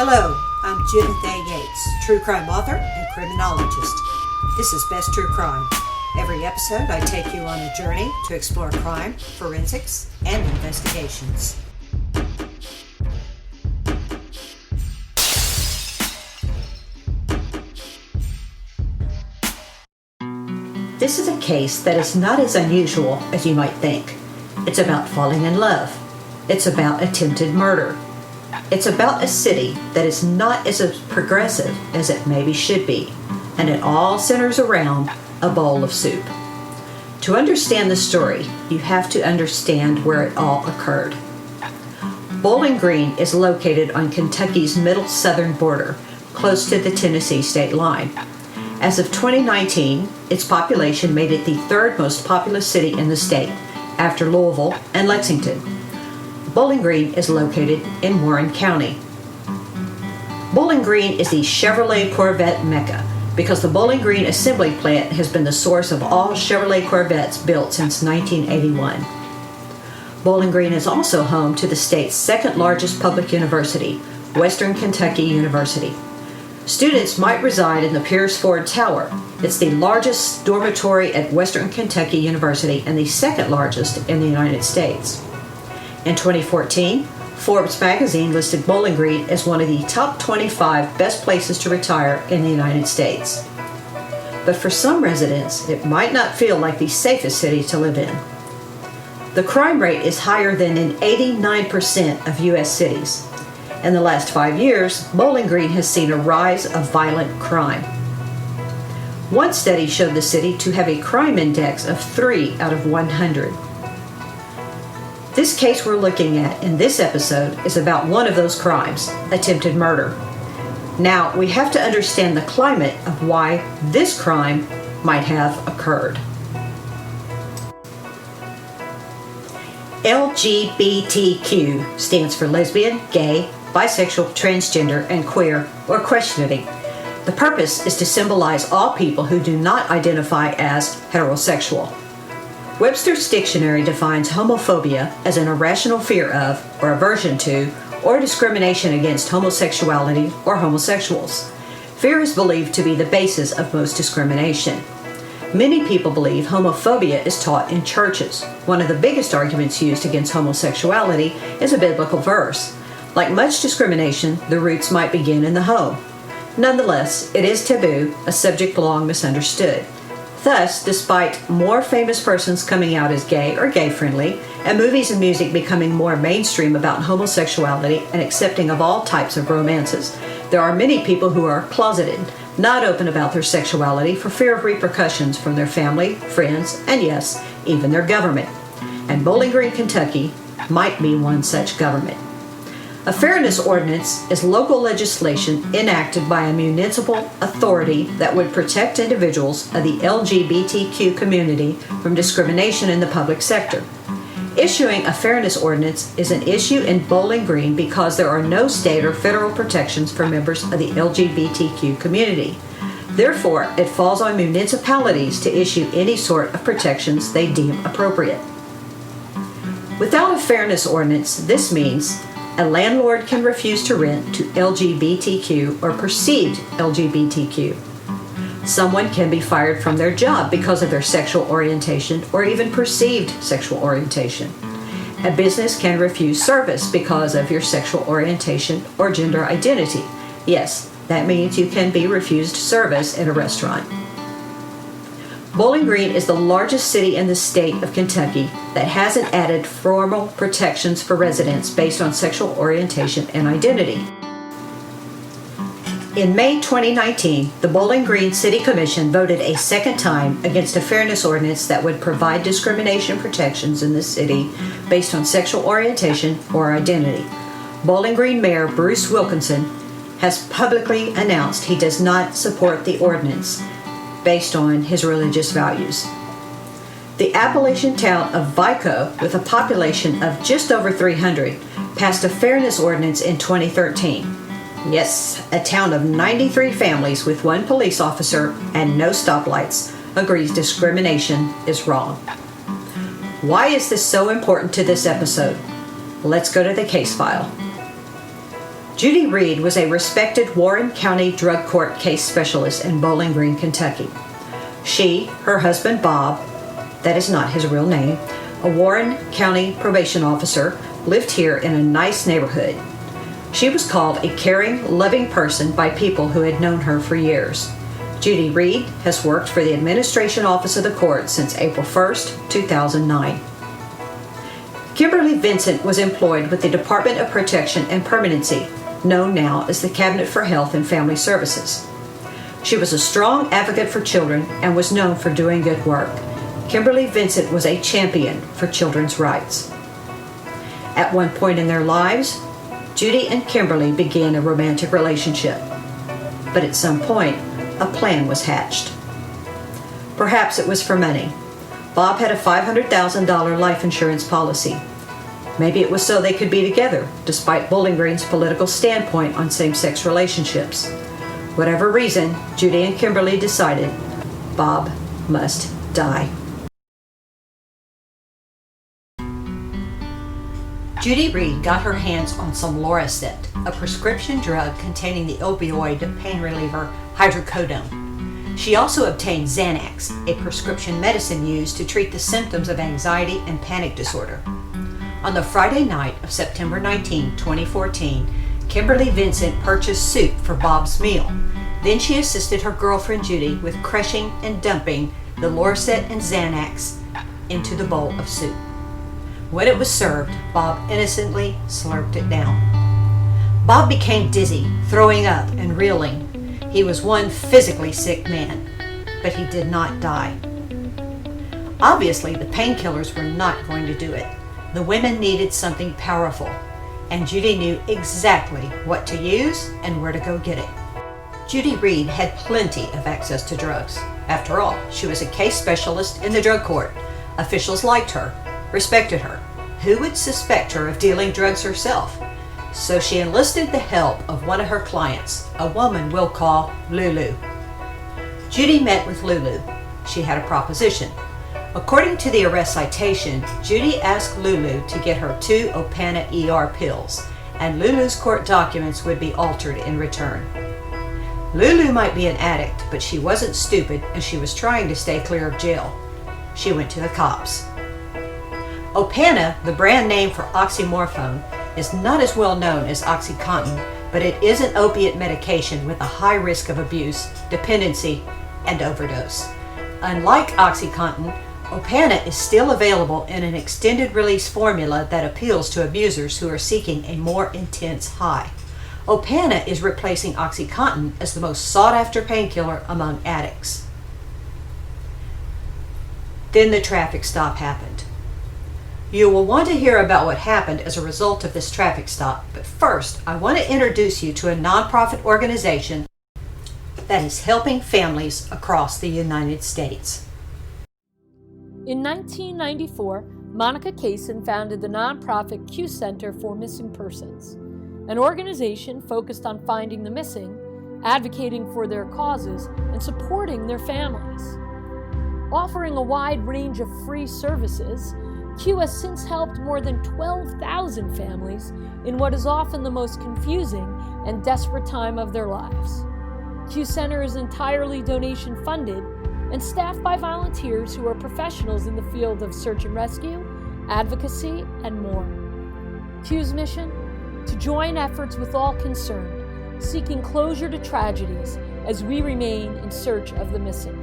Hello, I'm Judith A. Yates, true crime author and criminologist. This is Best True Crime. Every episode, I take you on a journey to explore crime, forensics, and investigations. This is a case that is not as unusual as you might think. It's about falling in love. It's about attempted murder. It's about a city that is not as progressive as it maybe should be, and it all centers around a bowl of soup. To understand the story, you have to understand where it all occurred. Bowling Green is located on Kentucky's middle southern border, close to the Tennessee state line. As of 2019, its population made it the third most populous city in the state, after Louisville and Lexington. Bowling Green is located in Warren County. Bowling Green is the Chevrolet Corvette Mecca because the Bowling Green assembly plant has been the source of all Chevrolet Corvettes built since 1981. Bowling Green is also home to the state's second largest public university, Western Kentucky University. Students might reside in the Pierce Ford Tower. It's the largest dormitory at Western Kentucky University and the second largest in the United States. In 2014, Forbes magazine listed Bowling Green as one of the top 25 best places to retire in the United States. But for some residents, it might not feel like the safest city to live in. The crime rate is higher than in 89% of U.S. cities. In the last 5 years, Bowling Green has seen a rise of violent crime. One study showed the city to have a crime index of 3 out of 100. This case we're looking at in this episode is about one of those crimes, attempted murder. Now, we have to understand the climate of why this crime might have occurred. LGBTQ stands for lesbian, gay, bisexual, transgender, and queer, or questioning. The purpose is to symbolize all people who do not identify as heterosexual. Webster's dictionary defines homophobia as an irrational fear of, or aversion to, or discrimination against homosexuality or homosexuals. Fear is believed to be the basis of most discrimination. Many people believe homophobia is taught in churches. One of the biggest arguments used against homosexuality is a biblical verse. Like much discrimination, the roots might begin in the home. Nonetheless, it is taboo, a subject long misunderstood. Thus, despite more famous persons coming out as gay or gay-friendly, and movies and music becoming more mainstream about homosexuality and accepting of all types of romances, there are many people who are closeted, not open about their sexuality for fear of repercussions from their family, friends, and yes, even their government. And Bowling Green, Kentucky might be one such government. A fairness ordinance is local legislation enacted by a municipal authority that would protect individuals of the LGBTQ community from discrimination in the public sector. Issuing a fairness ordinance is an issue in Bowling Green because there are no state or federal protections for members of the LGBTQ community. Therefore, it falls on municipalities to issue any sort of protections they deem appropriate. Without a fairness ordinance, this means a landlord can refuse to rent to LGBTQ or perceived LGBTQ. Someone can be fired from their job because of their sexual orientation or even perceived sexual orientation. A business can refuse service because of your sexual orientation or gender identity. Yes, that means you can be refused service in a restaurant. Bowling Green is the largest city in the state of Kentucky that hasn't added formal protections for residents based on sexual orientation and identity. In May 2019, the Bowling Green City Commission voted a second time against a fairness ordinance that would provide discrimination protections in the city based on sexual orientation or identity. Bowling Green Mayor Bruce Wilkinson has publicly announced he does not support the ordinance based on his religious values. The Appalachian town of Vico, with a population of just over 300, passed a fairness ordinance in 2013. Yes, a town of 93 families with one police officer and no stoplights agrees discrimination is wrong. Why is this so important to this episode? Let's go to the case file. Judy Reed was a respected Warren County Drug Court case specialist in Bowling Green, Kentucky. She, her husband Bob, that is not his real name, a Warren County probation officer, lived here in a nice neighborhood. She was called a caring, loving person by people who had known her for years. Judy Reed has worked for the Administration Office of the Court since April 1st, 2009. Kimberly Vincent was employed with the Department of Protection and Permanency, known now as the Cabinet for Health and Family Services. She was a strong advocate for children and was known for doing good work. Kimberly Vincent was a champion for children's rights. At one point in their lives, Judy and Kimberly began a romantic relationship. But at some point, a plan was hatched. Perhaps it was for money. Bob had a $500,000 life insurance policy. Maybe it was so they could be together, despite Bowling Green's political standpoint on same-sex relationships. Whatever reason, Judy and Kimberly decided Bob must die. Judy Reed got her hands on some Loracet, a prescription drug containing the opioid pain reliever hydrocodone. She also obtained Xanax, a prescription medicine used to treat the symptoms of anxiety and panic disorder. On the Friday night of September 19, 2014, Kimberly Vincent purchased soup for Bob's meal. Then she assisted her girlfriend Judy with crushing and dumping the Loracet and Xanax into the bowl of soup. When it was served, Bob innocently slurped it down. Bob became dizzy, throwing up and reeling. He was one physically sick man, but he did not die. Obviously, the painkillers were not going to do it. The women needed something powerful, and Judy knew exactly what to use and where to go get it. Judy Reed had plenty of access to drugs. After all, she was a case specialist in the drug court. Officials liked her, respected her. Who would suspect her of dealing drugs herself? So she enlisted the help of one of her clients, a woman we'll call Lulu. Judy met with Lulu. She had a proposition. According to the arrest citation, Judy asked Lulu to get her 2 Opana ER pills, and Lulu's court documents would be altered in return. Lulu might be an addict, but she wasn't stupid, and she was trying to stay clear of jail. She went to the cops. Opana, the brand name for oxymorphone, is not as well known as OxyContin, but it is an opiate medication with a high risk of abuse, dependency, and overdose. Unlike OxyContin, Opana is still available in an extended release formula that appeals to abusers who are seeking a more intense high. Opana is replacing OxyContin as the most sought-after painkiller among addicts. Then the traffic stop happened. You will want to hear about what happened as a result of this traffic stop, but first I want to introduce you to a nonprofit organization that is helping families across the United States. In 1994, Monica Kaysen founded the nonprofit Q Center for Missing Persons, an organization focused on finding the missing, advocating for their causes, and supporting their families. Offering a wide range of free services, Q has since helped more than 12,000 families in what is often the most confusing and desperate time of their lives. Q Center is entirely donation funded and staffed by volunteers who are professionals in the field of search and rescue, advocacy, and more. Q's mission? To join efforts with all concerned, seeking closure to tragedies as we remain in search of the missing.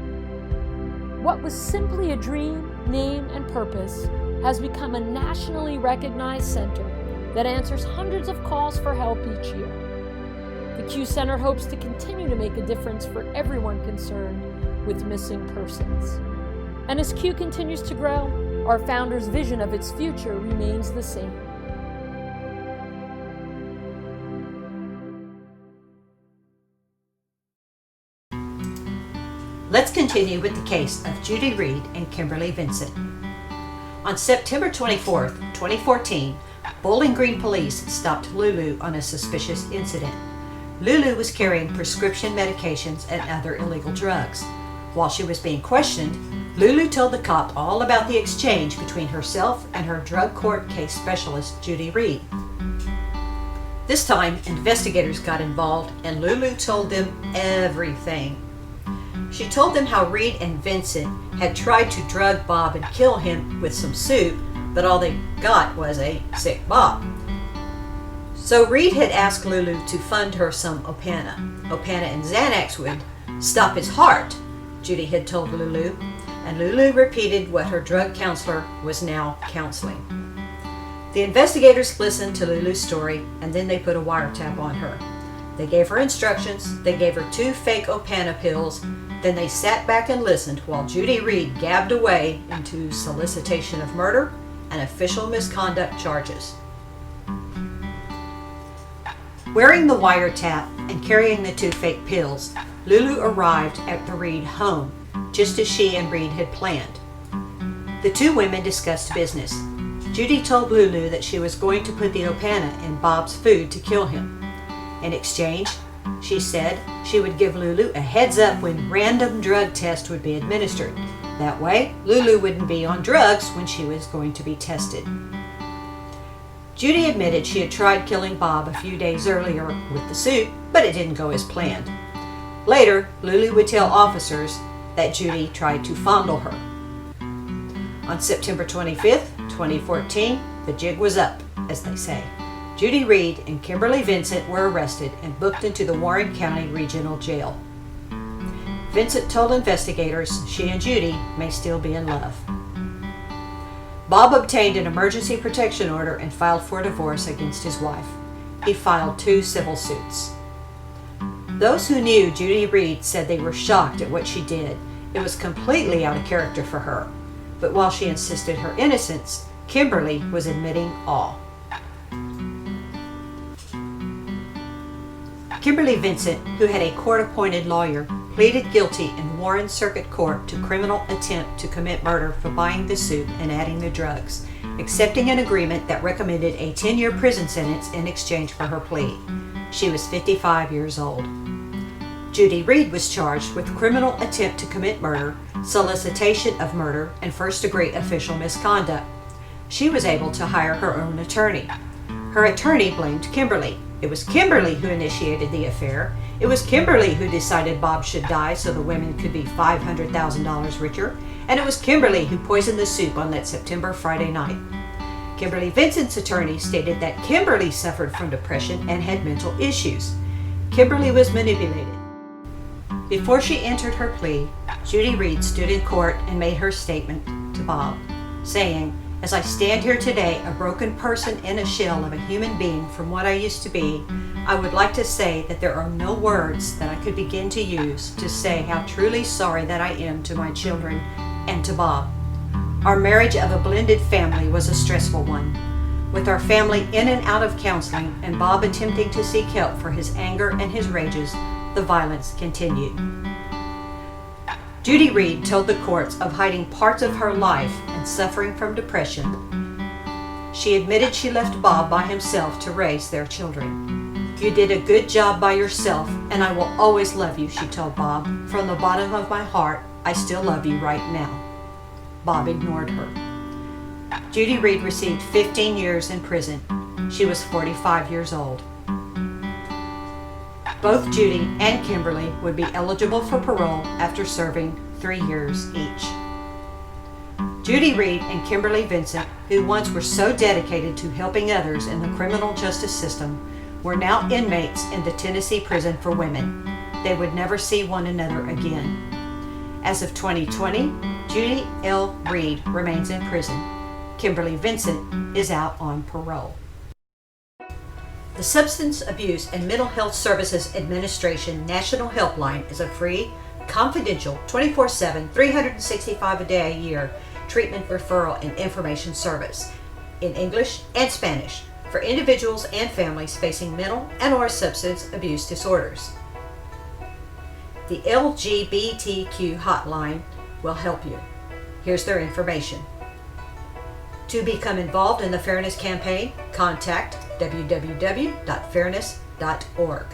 What was simply a dream, name, and purpose has become a nationally recognized center that answers hundreds of calls for help each year. The Q Center hopes to continue to make a difference for everyone concerned with missing persons. And as Q continues to grow, our founder's vision of its future remains the same. Let's continue with the case of Judy Reed and Kimberly Vincent. On September 24, 2014, Bowling Green police stopped Lulu on a suspicious incident. Lulu was carrying prescription medications and other illegal drugs. While she was being questioned, Lulu told the cop all about the exchange between herself and her drug court case specialist, Judy Reed. This time, investigators got involved and Lulu told them everything. She told them how Reid and Vincent had tried to drug Bob and kill him with some soup, but all they got was a sick Bob. So Reid had asked Lulu to fund her some Opana. Opana and Xanax would stop his heart, Judy had told Lulu, and Lulu repeated what her drug counselor was now counseling. The investigators listened to Lulu's story, and then they put a wiretap on her. They gave her instructions, they gave her 2 fake Opana pills, then they sat back and listened while Judy Reed gabbed away into solicitation of murder and official misconduct charges. Wearing the wiretap and carrying the 2 fake pills, Lulu arrived at the Reed home, just as she and Reid had planned. The 2 women discussed business. Judy told Lulu that she was going to put the Opana in Bob's food to kill him. In exchange, she said she would give Lulu a heads up when random drug tests would be administered. That way, Lulu wouldn't be on drugs when she was going to be tested. Judy admitted she had tried killing Bob a few days earlier with the soup, but it didn't go as planned. Later, Lulu would tell officers that Judy tried to fondle her. On September 25th, 2014, the jig was up, as they say. Judy Reed and Kimberly Vincent were arrested and booked into the Warren County Regional Jail. Vincent told investigators she and Judy may still be in love. Bob obtained an emergency protection order and filed for divorce against his wife. He filed 2 civil suits. Those who knew Judy Reed said they were shocked at what she did. It was completely out of character for her. But while she insisted her innocence, Kimberly was admitting all. Kimberly Vincent, who had a court-appointed lawyer, pleaded guilty in Warren Circuit Court to criminal attempt to commit murder for buying the soup and adding the drugs, accepting an agreement that recommended a 10-year prison sentence in exchange for her plea. She was 55 years old. Judy Reed was charged with criminal attempt to commit murder, solicitation of murder, and first-degree official misconduct. She was able to hire her own attorney. Her attorney blamed Kimberly. It was Kimberly who initiated the affair. It was Kimberly who decided Bob should die so the women could be $500,000 richer. And it was Kimberly who poisoned the soup on that September Friday night. Kimberly Vincent's attorney stated that Kimberly suffered from depression and had mental issues. Kimberly was manipulated. Before she entered her plea, Judy Reed stood in court and made her statement to Bob, saying, "As I stand here today, a broken person in a shell of a human being from what I used to be, I would like to say that there are no words that I could begin to use to say how truly sorry that I am to my children and to Bob. Our marriage of a blended family was a stressful one. With our family in and out of counseling and Bob attempting to seek help for his anger and his rages, the violence continued." Judy Reed told the courts of hiding parts of her life and suffering from depression. She admitted she left Bob by himself to raise their children. "You did a good job by yourself, and I will always love you," she told Bob. "From the bottom of my heart, I still love you right now." Bob ignored her. Judy Reed received 15 years in prison. She was 45 years old. Both Judy and Kimberly would be eligible for parole after serving 3 years each. Judy Reed and Kimberly Vincent, who once were so dedicated to helping others in the criminal justice system, were now inmates in the Tennessee prison for women. They would never see one another again. As of 2020, Judy L. Reed remains in prison. Kimberly Vincent is out on parole. The Substance Abuse and Mental Health Services Administration National Helpline is a free, confidential, 24/7, 365 a day a year treatment referral and information service in English and Spanish for individuals and families facing mental and/or substance abuse disorders. The LGBTQ hotline will help you. Here's their information. To become involved in the Fairness Campaign, contact www.fairness.org.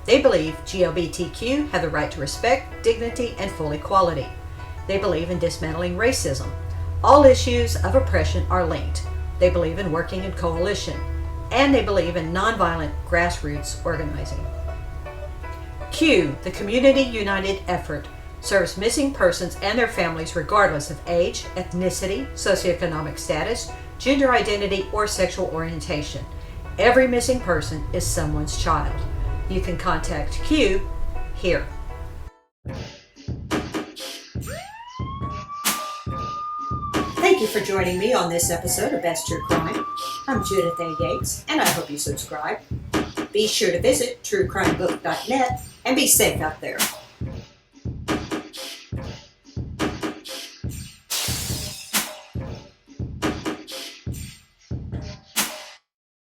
They believe GLBTQ have the right to respect, dignity, and full equality. They believe in dismantling racism. All issues of oppression are linked. They believe in working in coalition. and they believe in nonviolent grassroots organizing. Q, the Community United Effort, serves missing persons and their families regardless of age, ethnicity, socioeconomic status, gender identity, or sexual orientation. Every missing person is someone's child. You can contact Q here. Thank you for joining me on this episode of Best True Crime. I'm Judith A. Yates, and I hope you subscribe. Be sure to visit truecrimebook.net and be safe out there.